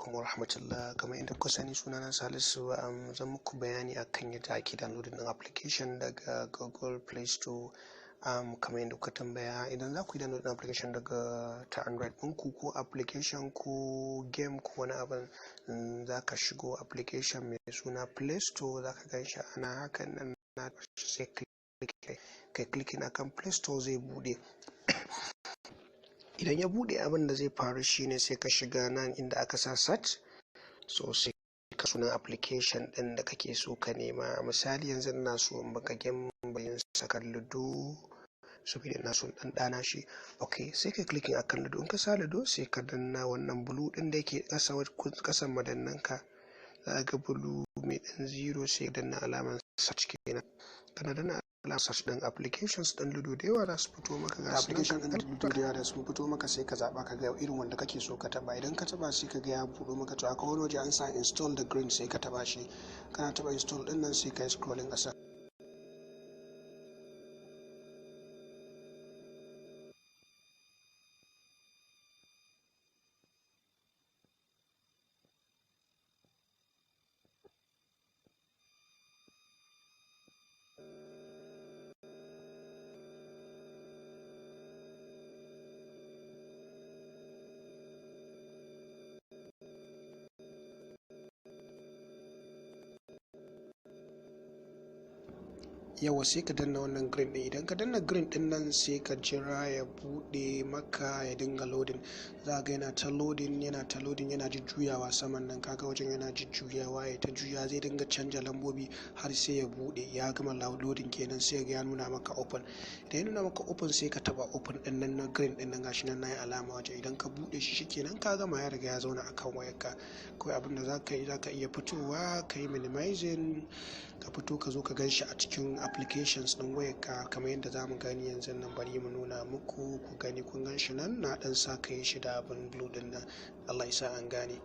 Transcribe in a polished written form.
alaikum wa rahmatullah. Kamar inda kuka sani sunana Salisu, zan muku bayani akan yadda ake downloading din application daga Google Play Store. Kamar yadda kuka tambaya, idan za ku yi downloading application daga ta Android ɗinku ko application ko game ko wani abin, za ka shigo application mai suna Play Store, za ka gan shi ana hakan nan na sai kai clicking akan Play Store zai bude. Idan ya bude, abin da zai faru shine sai ka shiga nan inda aka sa search, so sai ka sunan application din da kake so ka nema. Misali yanzu ina so in baka game bayin sakar ludo, saboda ina so dan dana shi. Okay, sai ka clicking akan ludo. In ka sa ludo sai ka danna wannan blue din da yake kasan madannan ka, za ga blue mai dan zero, sai danna alamar search kenan. Kana danna alamar search din applications din ludo da yawa za su fito maka. Ga application din ludo da yawa da su fito maka, sai ka zaba ka ga irin wanda kake so ka taba. Idan ka taba sai ka ga ya buɗo maka, to akwai wani waje an sa install the green, sai ka taba shi. Kana taba install din nan sai ka yi scrolling ƙasa. Yawa sai ka danna wannan green din. Idan ka danna green din nan sai ka jira ya bude maka, ya dinga loading. Za ga yana ta loading yana jujjuyawa saman nan. Kaga wajen yana jujjuyawa, ya ta juya, zai dinga canja lambobi har sai ya bude. Ya gama loading kenan, sai ya nuna maka open. Idan ya nuna maka open sai ka taba open din nan na green din nan, gashi nan nayi alama waje. Idan ka bude shi shikenan ka gama, ya riga ya zauna akan wayarka. Kawai abin da zaka iya fitowa ka yi minimizing, ka fito ka zo ka gan shi a cikin applications ɗin wayarka kamar yadda za mu gani yanzu nan. Bari mu nuna muku ku gani. Kun gan shi nan na ɗan sa ka yi shi da abin blue ɗin nan. Allah ya sa an gane.